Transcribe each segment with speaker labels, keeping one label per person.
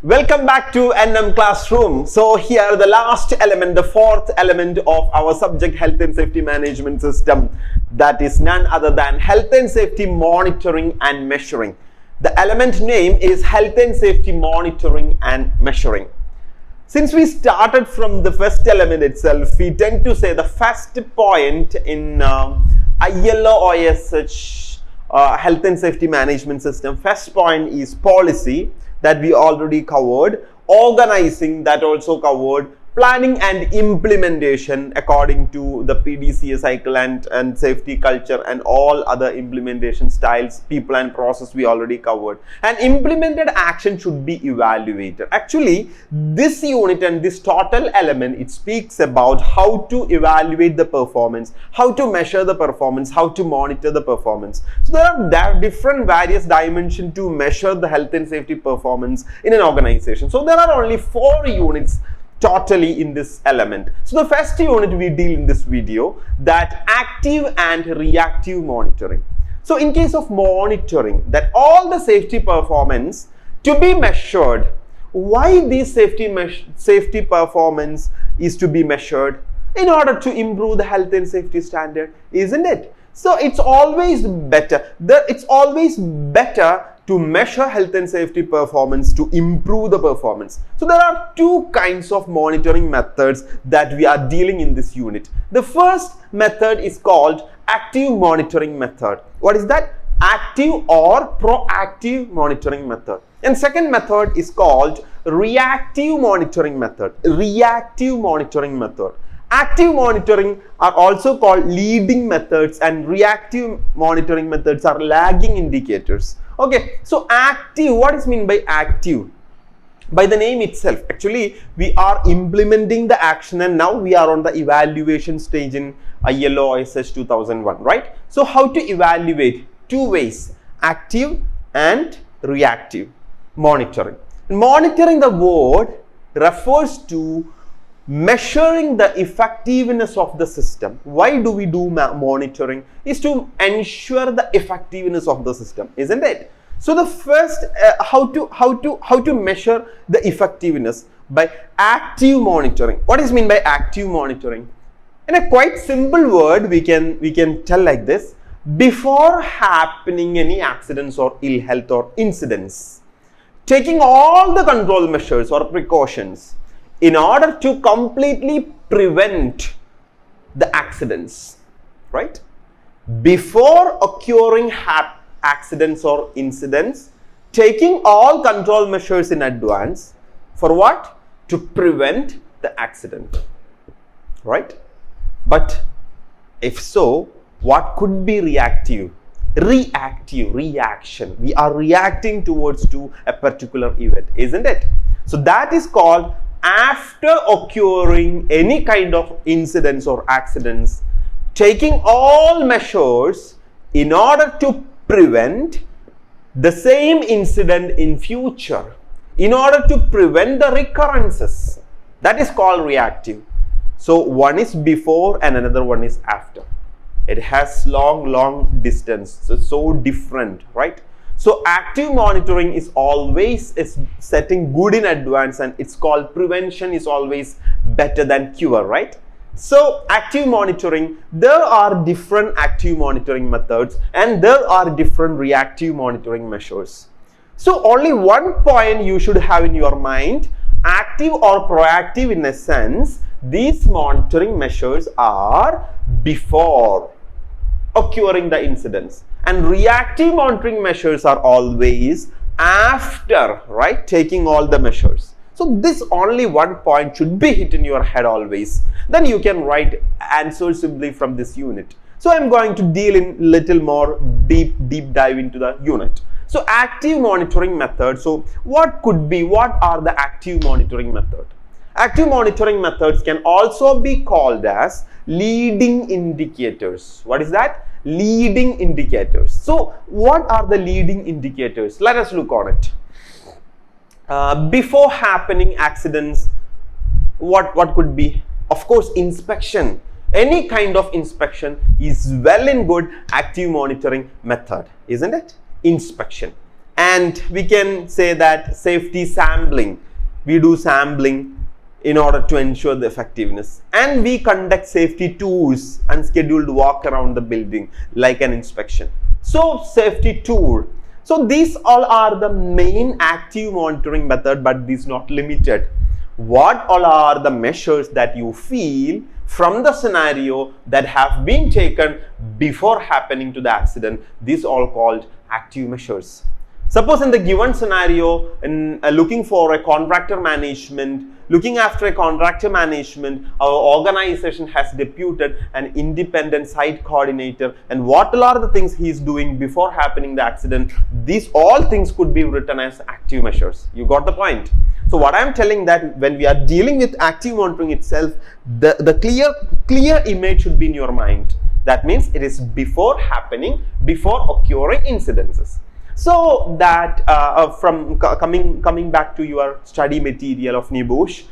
Speaker 1: Welcome back to NM Classroom. So here the last element, the fourth element of our subject health and safety management system, that is none other than health and safety monitoring and measuring. The element name is health and safety monitoring and measuring. Since we started from the first element itself, we tend to say the first point in ILO OSH health and safety management system, first point is policy, that we already covered, organizing, that also covered, planning and implementation according to the PDCA cycle and safety culture and all other implementation styles, people and process we already covered, and implemented action should be evaluated. Actually, this unit and this total element, it speaks about how to evaluate the performance, how to measure the performance, how to monitor the performance. So there are different various dimensions to measure the health and safety performance in an organization. So there are only 4 units totally in this element. So the first unit we deal in this video, that active and reactive monitoring. So in case of monitoring, that all the safety performance to be measured. Why this safety performance is to be measured? In order to improve the health and safety standard, isn't it? So it's always better. It's always better to measure health and safety performance to improve the performance. So there are 2 kinds of monitoring methods that we are dealing in this unit. The first method is called active monitoring method. What is that? Active or proactive monitoring method. And second method is called reactive monitoring method. Reactive monitoring method. Active monitoring are also called leading methods and reactive monitoring methods are lagging indicators. Okay, so active, what is meant by active? By the name itself, actually we are implementing the action and now we are on the evaluation stage in ILO OSH 2001, right? So how to evaluate? 2 ways, active and reactive monitoring. Monitoring, the word refers to measuring the effectiveness of the system. Why do we do monitoring? Is to ensure the effectiveness of the system, isn't it? So the first how to measure the effectiveness by active monitoring. What is meant by active monitoring? In a quite simple word, we can tell like this: before happening any accidents or ill health or incidents, taking all the control measures or precautions in order to completely prevent the accidents, right? Before occurring accidents or incidents, taking all control measures in advance for what? To prevent the accident, right? But if so, what could be reactive? Reactive, reaction. We are reacting towards to a particular event, isn't it? So that is called after occurring any kind of incidents or accidents, taking all measures in order to prevent the same incident in future, in order to prevent the recurrences. That is called reactive. So one is before and another one is after. It has long distance, so different, right? So active monitoring is always setting good in advance, and it's called prevention is always better than cure, right? So active monitoring, there are different active monitoring methods and there are different reactive monitoring measures. So only one point you should have in your mind: active or proactive. In a sense, these monitoring measures are before occurring the incidents, and reactive monitoring measures are always after, right? Taking all the measures. So this only one point should be hit in your head always. Then you can write answers simply from this unit. So I'm going to deal in little more deep dive into the unit. So active monitoring method. So what are the active monitoring method? Active monitoring methods can also be called as leading indicators. What is that? Leading indicators. So what are the leading indicators? Let us look on it. Before happening accidents, what could be? Of course, inspection. Any kind of inspection is well and good active monitoring method, isn't it? Inspection. And we can say that safety sampling, we do sampling in order to ensure the effectiveness, and we conduct safety tours and scheduled walk around the building like an inspection. So safety tour. So these all are the main active monitoring method, but these not limited. What all are the measures that you feel from the scenario that have been taken before happening to the accident? These all called active measures. Suppose in the given scenario, in looking for a contractor management, looking after a contractor management, our organization has deputed an independent site coordinator, and what are the things he is doing before happening the accident? These all things could be written as active measures. You got the point? So what I am telling that when we are dealing with active monitoring itself, the clear image should be in your mind. That means it is before happening, before occurring incidences. So that coming back to your study material of NIBOSH,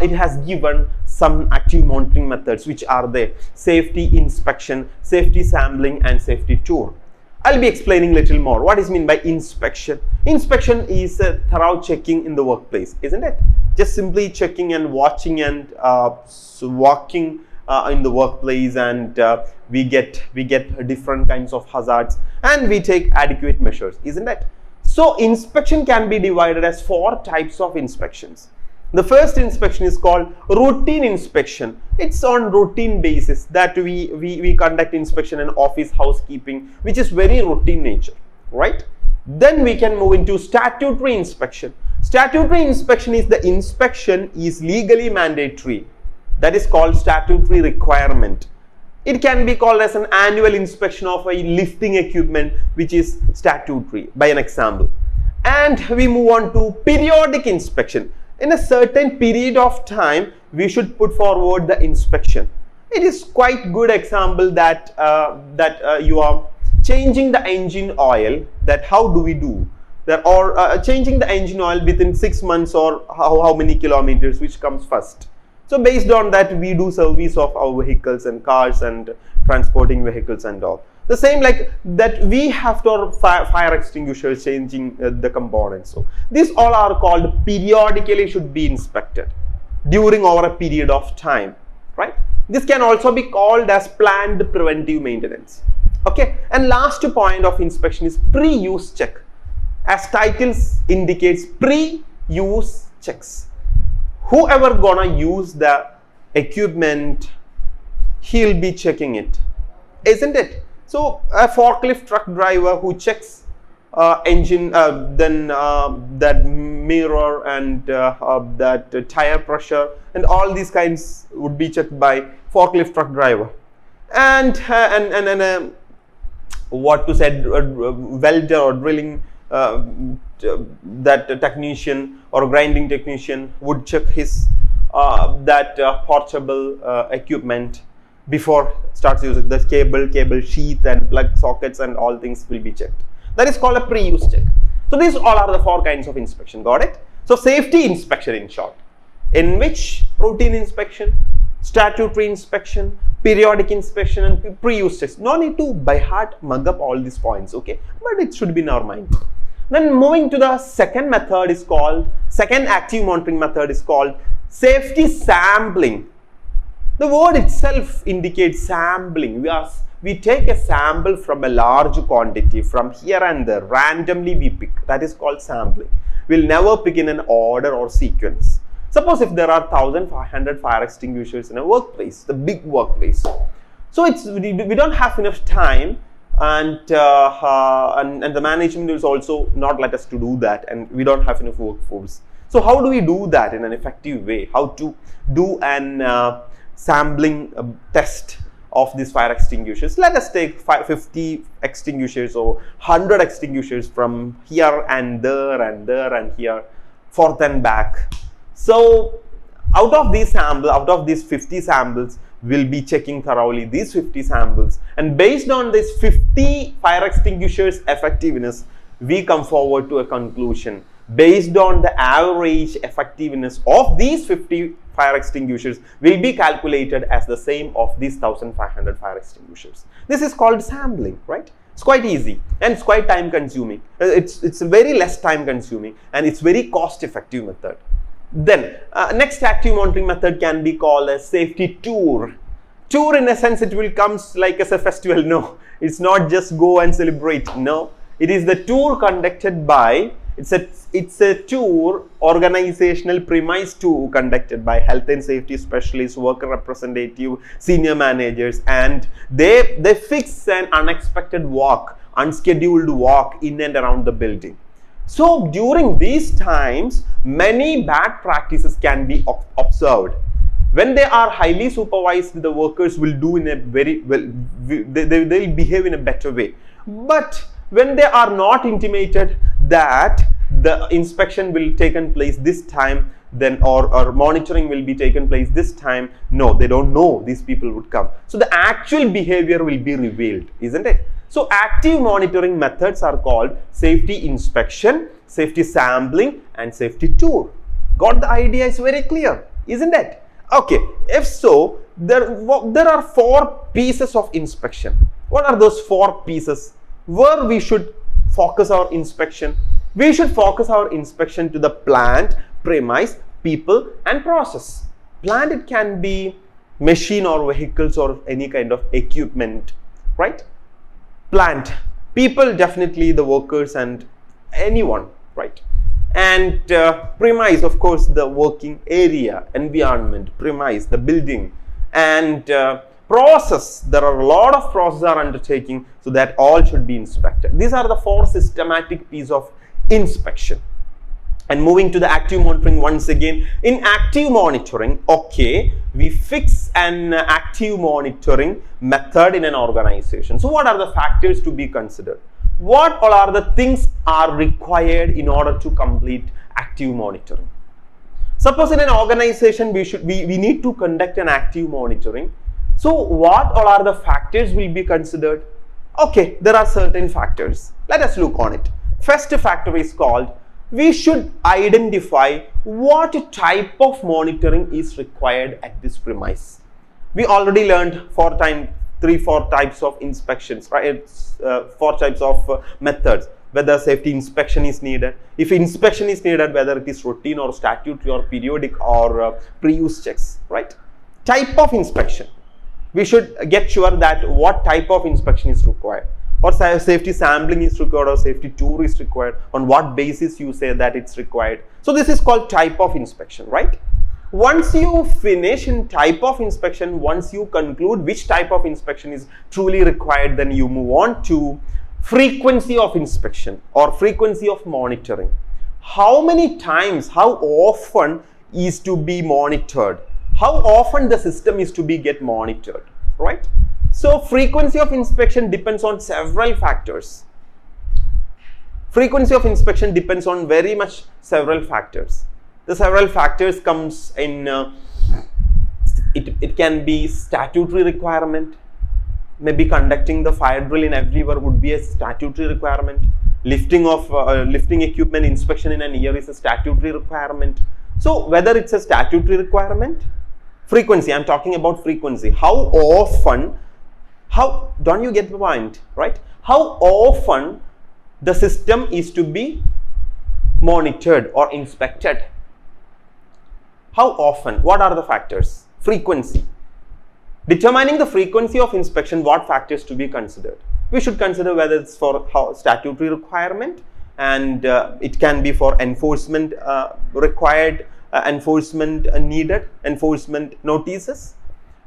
Speaker 1: it has given some active monitoring methods which are there: safety inspection, safety sampling, and safety tour. I'll be explaining little more. What is meant by inspection? Inspection is a thorough checking in the workplace, isn't it? Just simply checking and watching and walking in the workplace, and we get different kinds of hazards, and we take adequate measures, isn't it? So inspection can be divided as 4 types of inspections. The first inspection is called routine inspection. It's on routine basis that we conduct inspection in office housekeeping, which is very routine nature, right? Then we can move into statutory inspection. Statutory inspection is the inspection is legally mandatory. That is called statutory requirement. It can be called as an annual inspection of a lifting equipment, which is statutory, by an example. And we move on to periodic inspection. In a certain period of time, we should put forward the inspection. It is quite good example that you are changing the engine oil. That how do we do that? Or changing the engine oil within 6 months, or how many kilometers, which comes first. So based on that, we do service of our vehicles and cars and transporting vehicles and all. The same like that, we have to fire extinguishers, changing the components. So these all are called periodically should be inspected during over a period of time, right? This can also be called as planned preventive maintenance. Okay, and last point of inspection is pre-use check. As titles indicates, pre-use checks. Whoever gonna use the equipment, he'll be checking it, isn't it? So a forklift truck driver who checks engine, then that mirror and that tire pressure and all these kinds would be checked by forklift truck driver. And what to say, welder or drilling, that technician or grinding technician would check his portable equipment before starts using the cable sheath and plug sockets, and all things will be checked. That is called a pre-use check. So these all are the 4 kinds of inspection. Got it? So safety inspection in short, in which routine inspection, statutory inspection, periodic inspection, and pre-use checks. No need to by heart mug up all these points, okay? But it should be in our mind. Then moving to the second method is called, second active monitoring method is called safety sampling. The word itself indicates sampling. We take a sample from a large quantity, from here and there, randomly we pick. That is called sampling. We'll never pick in an order or sequence. Suppose if there are 1,500 fire extinguishers in a workplace, the big workplace. So we don't have enough time, and the management is also not let us to do that, and we don't have enough workforce. So how do we do that in an effective way? How to do an sampling test of these fire extinguishers? Let us take 50 extinguishers or 100 extinguishers from here and there and there and here, forth and back. So out of these 50 samples, we'll be checking thoroughly these 50 samples, and based on this 50 fire extinguishers effectiveness, we come forward to a conclusion. Based on the average effectiveness of these 50 fire extinguishers will be calculated as the same of these 1,500 fire extinguishers. This is called sampling, right? It's quite easy and it's quite time consuming. It's a very less time consuming and it's very cost effective method. Then next active monitoring method can be called a safety tour. Tour, in a sense, it will comes like as a festival. No, it's not just go and celebrate. No, it is the tour conducted by, it's a tour, organizational premise tour conducted by health and safety specialists, worker representative, senior managers, and they fix an unexpected walk, unscheduled walk in and around the building. So during these times, many bad practices can be observed. When they are highly supervised, the workers will do in a very well, they will behave in a better way. But when they are not intimated that the inspection will taken place this time, then or monitoring will be taken place this time, no, they don't know these people would come. So the actual behavior will be revealed, isn't it? So active monitoring methods are called safety inspection, safety sampling, and safety tour. Got the idea? Is very clear, isn't it? Okay, if so, there are 4 pieces of inspection. What are those 4 pieces where we should focus our inspection? We should focus our inspection to the plant, premise, people, and process. Plant, it can be machine or vehicles or any kind of equipment, right? Plant, people, definitely the workers and anyone, right? And premise, of course, the working area, environment, premise, the building, and process. There are a lot of processes are undertaking, so that all should be inspected. These are the 4 systematic pieces of inspection. And moving to the active monitoring once again. In active monitoring, okay, we fix an active monitoring method in an organization. So what are the factors to be considered? What all are the things are required in order to complete active monitoring? Suppose in an organization we need to conduct an active monitoring. So what all are the factors will be considered? Okay, there are certain factors. Let us look on it. First factor is called, we should identify what type of monitoring is required at this premise. We already learned 4 types of inspections, right? It's 4 types of methods, whether safety inspection is needed. If inspection is needed, whether it is routine or statutory or periodic or pre-use checks, right? Type of inspection. We should get sure that what type of inspection is required, or safety sampling is required, or safety tour is required, on what basis you say that it's required. So this is called type of inspection, right? Once you finish in type of inspection, once you conclude which type of inspection is truly required, then you move on to frequency of inspection or frequency of monitoring. How many times, how often is to be monitored? How often the system is to be get monitored, right? So frequency of inspection depends on several factors. Frequency of inspection depends on very much several factors. The several factors comes in, it can be statutory requirement. Maybe conducting the fire drill in everywhere would be a statutory requirement. Lifting equipment inspection in an year is a statutory requirement. So whether it's a statutory requirement, frequency, I'm talking about frequency. How often, don't you get the point, right? How often the system is to be monitored or inspected? How often? What are the factors? Frequency. Determining the frequency of inspection, what factors to be considered? We should consider whether it's for statutory requirement, and it can be for enforcement required, enforcement needed, enforcement notices.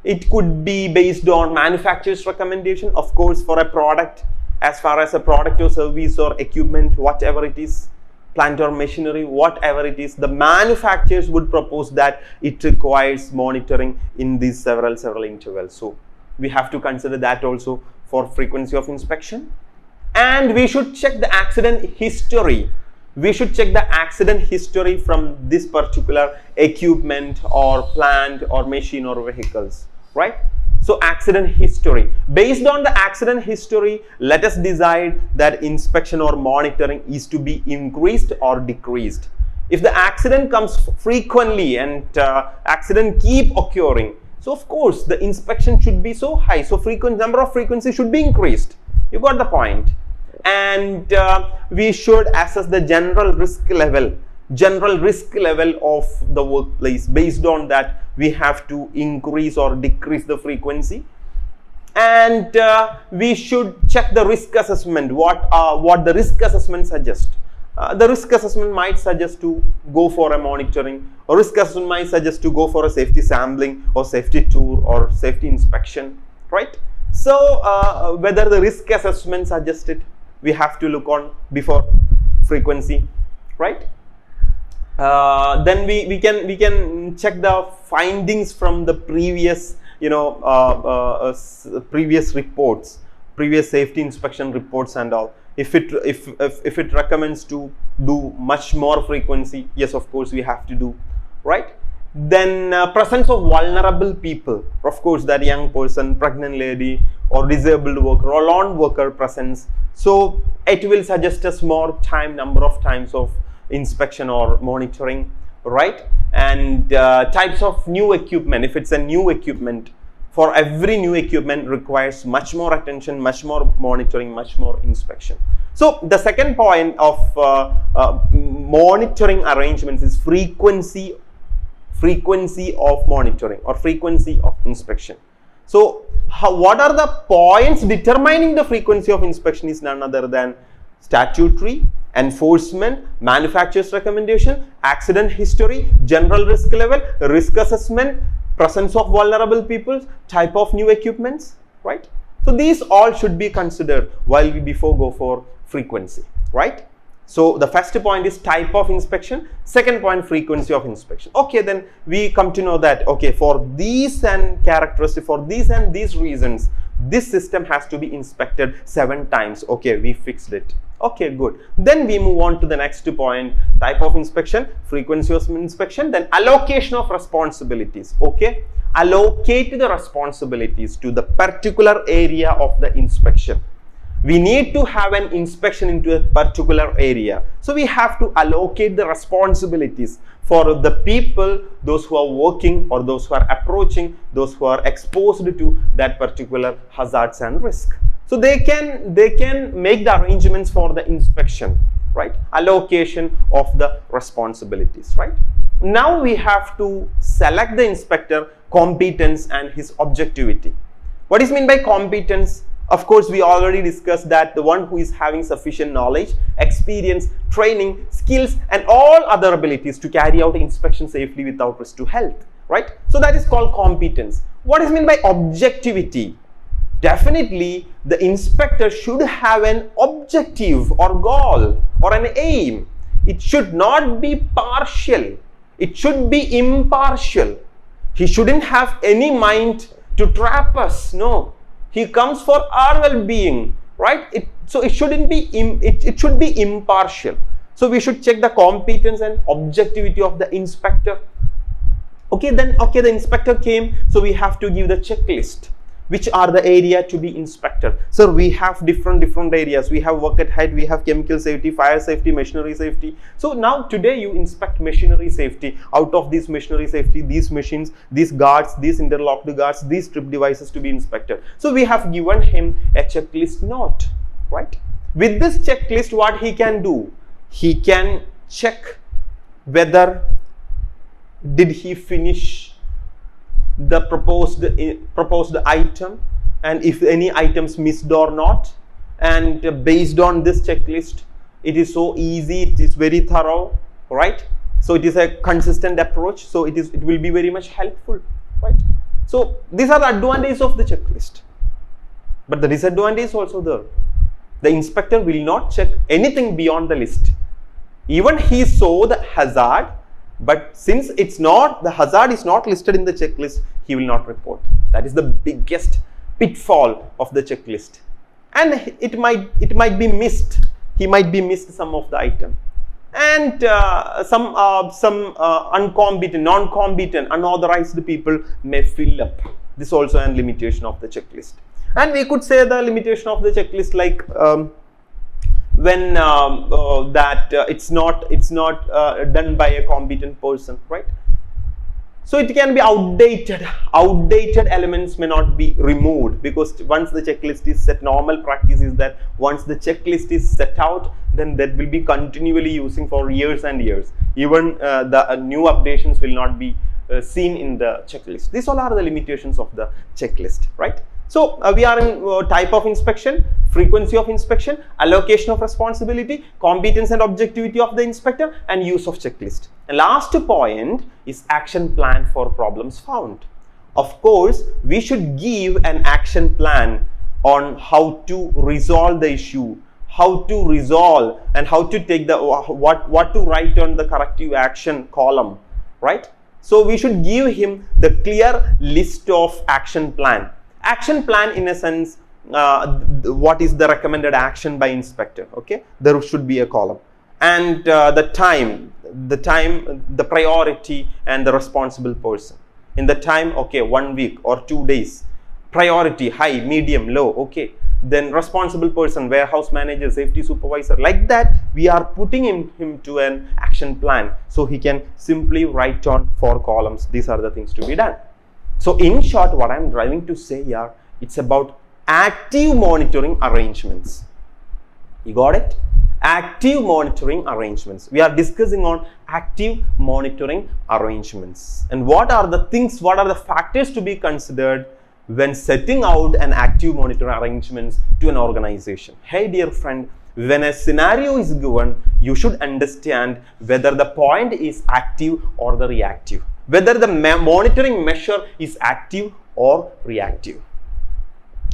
Speaker 1: It could be based on manufacturer's recommendation, of course, for a product, as far as a product or service or equipment, whatever it is, plant or machinery, whatever it is, the manufacturers would propose that it requires monitoring in these several intervals. So we have to consider that also for frequency of inspection. And we should check the accident history. We should check the accident history from this particular equipment or plant or machine or vehicles, right? So accident history. Based on the accident history, let us decide that inspection or monitoring is to be increased or decreased. If the accident comes frequently and accident keep occurring, so of course the inspection should be so high. So number of frequency should be increased. You got the point. And we should assess the general risk level of the workplace. Based on that, we have to increase or decrease the frequency. And we should check the risk assessment, what the risk assessment suggests. The risk assessment might suggest to go for a monitoring, or risk assessment might suggest to go for a safety sampling or safety tour or safety inspection, right? So whether the risk assessment suggested, we have to look on before frequency, right? Then we can check the findings from the previous previous reports, previous safety inspection reports and all. If it recommends to do much more frequency, yes, of course we have to do, right? Then presence of vulnerable people, of course, that young person, pregnant lady, or disabled worker, or lone worker presence. So it will suggest us more number of times of inspection or monitoring, right? And types of new equipment. If it's a new equipment, for every new equipment requires much more attention, much more monitoring, much more inspection. So the second point of monitoring arrangements is frequency of monitoring or frequency of inspection. So what are the points determining the frequency of inspection is none other than statutory, enforcement, manufacturer's recommendation, accident history, general risk level, risk assessment, presence of vulnerable people, type of new equipments, right? So these all should be considered while we go for frequency, right? So the first point is type of inspection, second point frequency of inspection. Okay, then we come to know that, okay, for these and characteristics, for these and these reasons, this system has to be inspected 7 times. Okay, we fixed it. Okay, good. Then we move on to the next point, type of inspection, frequency of inspection, then allocation of responsibilities. Okay, allocate the responsibilities to the particular area of the inspection. We need to have an inspection into a particular area. So we have to allocate the responsibilities for the people, those who are working or those who are approaching, those who are exposed to that particular hazards and risk. So they can make the arrangements for the inspection, right? Allocation of the responsibilities, right? Now we have to select the inspector, competence and his objectivity. What is meant by competence? Of course, we already discussed that the one who is having sufficient knowledge, experience, training, skills and all other abilities to carry out inspection safely without risk to health, right? So that is called competence. What is meant by objectivity? Definitely, the inspector should have an objective or goal or an aim. It should not be partial. It should be impartial. He shouldn't have any mind to trap us. No. He comes for our well-being, right? So it shouldn't be, it should be impartial. So we should check the competence and objectivity of the inspector. Okay, the inspector came, so we have to give the checklist. Which are the area to be inspected? So we have different areas. We have work at height, we have chemical safety, fire safety, machinery safety. So now today you inspect machinery safety. Out of this machinery safety, these machines, these guards, these interlocked guards, these trip devices to be inspected. So we have given him a checklist note, right? With this checklist, what he can do? He can check whether did he finish the proposed item, and if any items missed or not. And based on this checklist, it is so easy, it is very thorough, right? So it is a consistent approach, so it will be very much helpful, right? So these are the advantages of the checklist, but the disadvantage is also there. The inspector will not check anything beyond the list. Even he saw the hazard, but since the hazard is not listed in the checklist, he will not report. That is the biggest pitfall of the checklist. And it might be missed. He might be missed some of the item. And some uncompetent, non-competent, unauthorized people may fill up. This is also a limitation of the checklist. And we could say the limitation of the checklist like when it's not done by a competent person, right? So it can be outdated. Outdated elements may not be removed, because once the checklist is set, normal practice is that once the checklist is set out, then that will be continually using for years and years. Even the new updations will not be seen in the checklist. These all are the limitations of the checklist, right? So we are in type of inspection, frequency of inspection, allocation of responsibility, competence and objectivity of the inspector, and use of checklist. And last point is action plan for problems found. Of course, we should give an action plan on how to resolve the issue, how to resolve, and how to take the what to write on the corrective action column, right? So we should give him the clear list of action plan. Action plan, in a sense, what is the recommended action by inspector, okay? There should be a column. And the time, the priority, and the responsible person. In the time, okay, 1 week or 2 days. Priority, high, medium, low, okay. Then responsible person, warehouse manager, safety supervisor, like that, we are putting him to an action plan. So he can simply write on 4 columns. These are the things to be done. So in short, what I'm driving to say here, it's about active monitoring arrangements. You got it? Active monitoring arrangements. We are discussing on active monitoring arrangements. And what are the things, what are the factors to be considered when setting out an active monitoring arrangements to an organization? Hey dear friend, when a scenario is given, you should understand whether the point is active or the reactive. Whether the monitoring measure is active or reactive.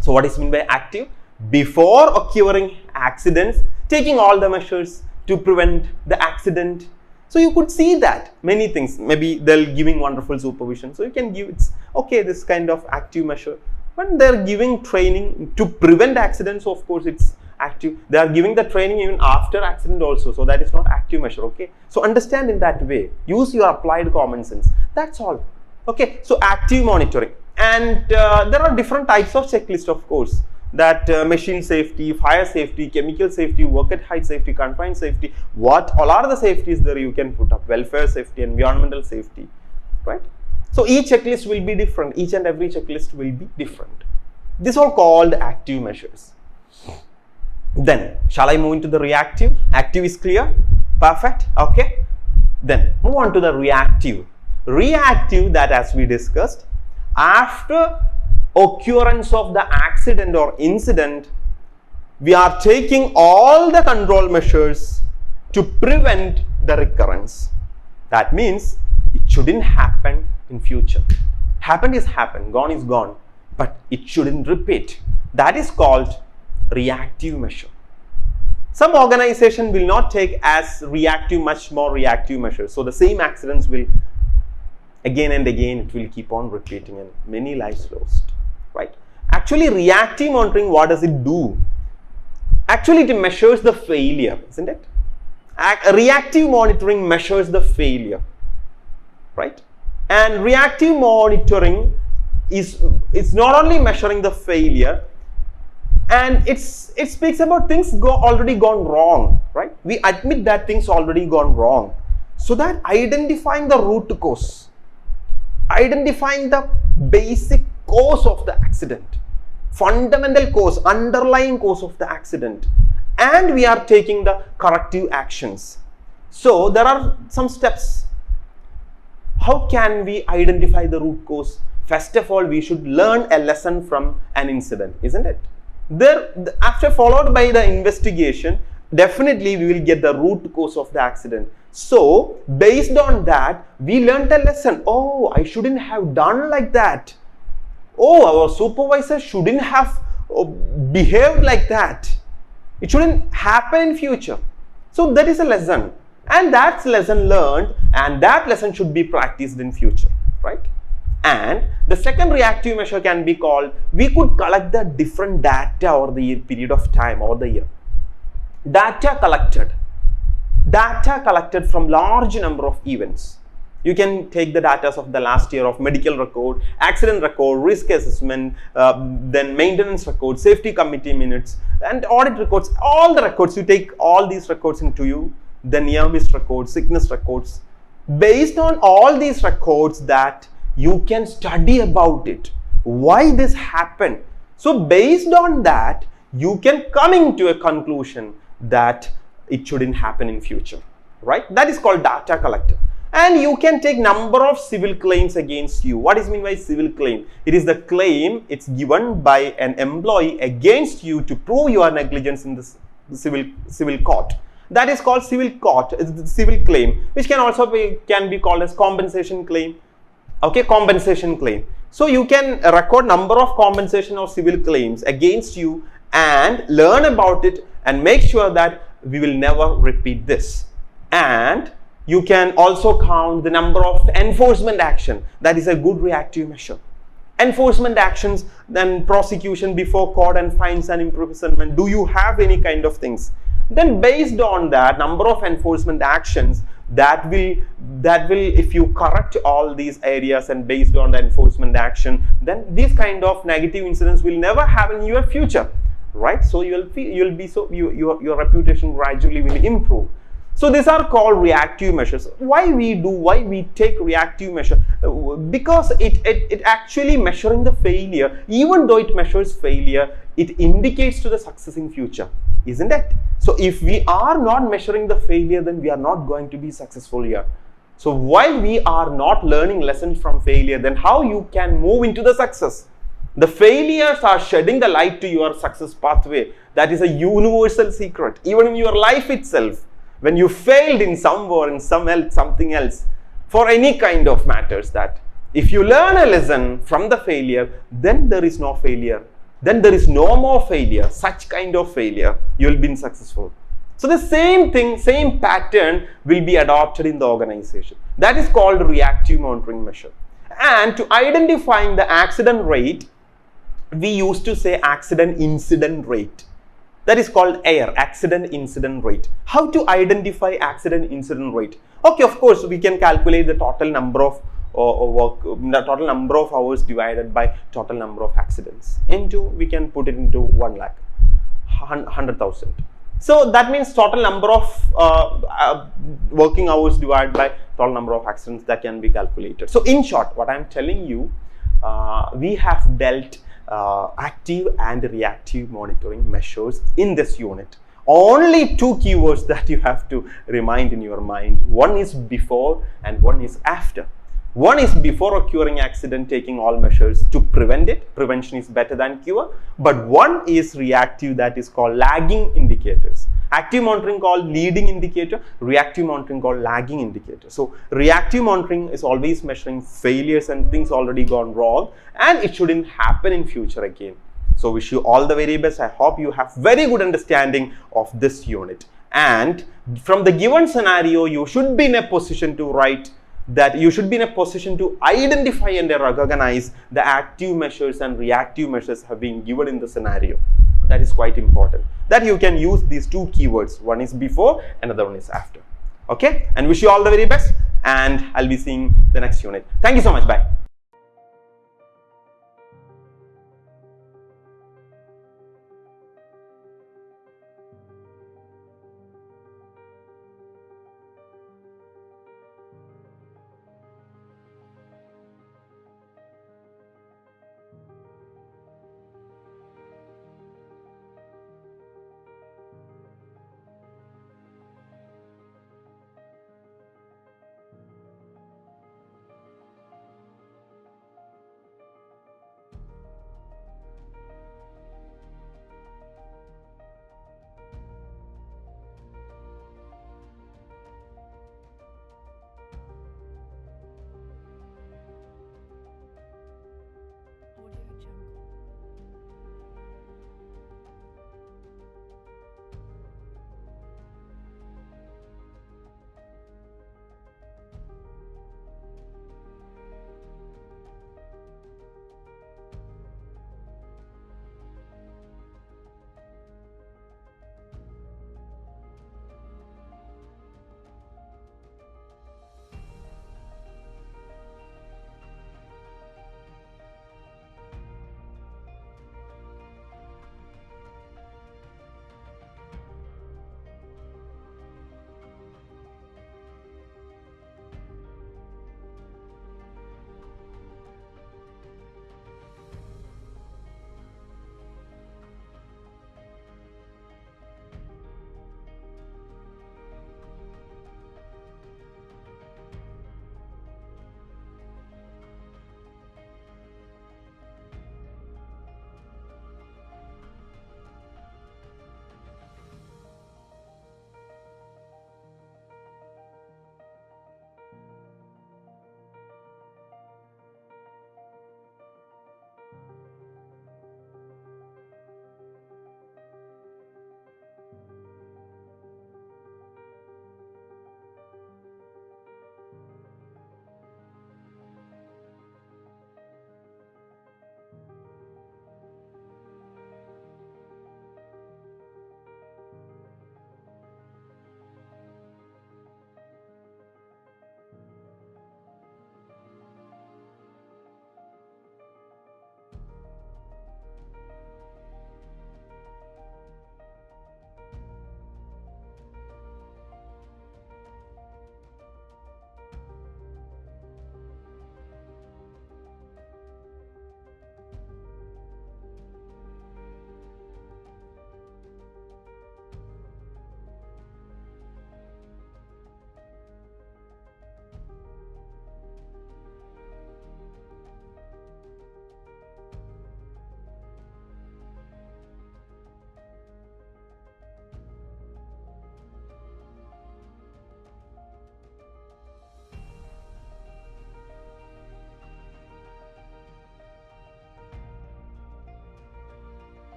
Speaker 1: So what is meant by active? Before occurring accidents, taking all the measures to prevent the accident. So you could see that many things, maybe they're giving wonderful supervision. So you can give, it's okay, this kind of active measure. When they're giving training to prevent accidents, so of course it's active. They are giving the training even after accident also, so that is not active measure, okay? So understand in that way, use your applied common sense, that's all, okay? So active monitoring, and there are different types of checklist, of course, that machine safety, fire safety, chemical safety, work at height safety, confined safety, what all are the safeties there you can put up, welfare safety, environmental safety, right? So each checklist will be different, each and every checklist will be different. These are called active measures. Then, shall I move into the reactive? Active is clear? Perfect. Okay. Then, move on to the reactive. Reactive, that as we discussed, after occurrence of the accident or incident, we are taking all the control measures to prevent the recurrence. That means, it shouldn't happen in future. Happened is happened, gone is gone, but it shouldn't repeat. That is called reactive measure. Some organization will not take as reactive, much more reactive measures. So the same accidents will again and again, it will keep on repeating and many lives lost, right? Actually, reactive monitoring, what does it do? Actually, it measures the failure, isn't it? Reactive monitoring measures the failure, right? And reactive monitoring is not only measuring the failure, and it speaks about things already gone wrong, right? We admit that things already gone wrong. So that identifying the root cause, identifying the basic cause of the accident, fundamental cause, underlying cause of the accident, and we are taking the corrective actions. So there are some steps. How can we identify the root cause? First of all, we should learn a lesson from an incident, isn't it? After followed by the investigation, definitely we will get the root cause of the accident. So based on that, we learned a lesson. Oh, I shouldn't have done like that. Oh, our supervisor shouldn't have behaved like that. It shouldn't happen in future. So that is a lesson, and that's lesson learned, and that lesson should be practiced in future, right? And the second reactive measure can be called, we could collect the different data over the period of time or the year. Data collected from large number of events. You can take the data of the last year of medical record, accident record, risk assessment, then maintenance record, safety committee minutes, and audit records. All the records, you take all these records into you, the near miss records, sickness records, Based on all these records that you can study about it, why this happened. So based on that, you can coming to a conclusion that it shouldn't happen in future, right? That is called data collector. And you can take number of civil claims against you. What is mean by civil claim? It is the claim it's given by an employee against you to prove your negligence in the civil court. That is called civil court, civil claim, which can also be called as compensation claim. Okay, compensation claim. So you can record number of compensation or civil claims against you and learn about it and make sure that we will never repeat this. And you can also count the number of enforcement action. That is a good reactive measure. Enforcement actions, then prosecution before court and fines and imprisonment. Do you have any kind of things? Then based on that number of enforcement actions, that will if you correct all these areas and based on the enforcement action, then these kind of negative incidents will never happen in your future, right? So your reputation gradually will improve. So these are called reactive measures. Why we take reactive measure? Because it actually measuring the failure. Even though it measures failure, it indicates to the success in future, isn't it? So if we are not measuring the failure, then we are not going to be successful here. So while we are not learning lessons from failure, then how you can move into the success? The failures are shedding the light to your success pathway. That is a universal secret. Even in your life itself, when you failed in somewhere, in something else, for any kind of matters, that if you learn a lesson from the failure, then there is no failure. Then there is no more failure, such kind of failure, you will be successful. So the same thing, same pattern will be adopted in the organization. That is called reactive monitoring measure. And to identifying the accident rate, we used to say accident incident rate. That is called AIR, accident incident rate. How to identify accident incident rate? Okay, of course, we can calculate the total number of total number of hours divided by total number of accidents. We can put it into 1 lakh, 100,000. So that means total number of working hours divided by total number of accidents, that can be calculated. So in short, what I am telling you, we have dealt active and reactive monitoring measures in this unit. Only 2 keywords that you have to remind in your mind. One is before and one is after. One is before occurring accident, taking all measures to prevent it. Prevention is better than cure. But one is reactive, that is called lagging indicators. Active monitoring called leading indicator, reactive monitoring called lagging indicator. So reactive monitoring is always measuring failures and things already gone wrong, and it shouldn't happen in future again. So wish you all the very best. I hope you have very good understanding of this unit. And from the given scenario, you should be in a position to write that, you should be in a position to identify and recognize the active measures and reactive measures have been given in the scenario. That is quite important. That you can use these 2 keywords. One is before, another one is after. Okay? And wish you all the very best. And I'll be seeing the next unit. Thank you so much. Bye.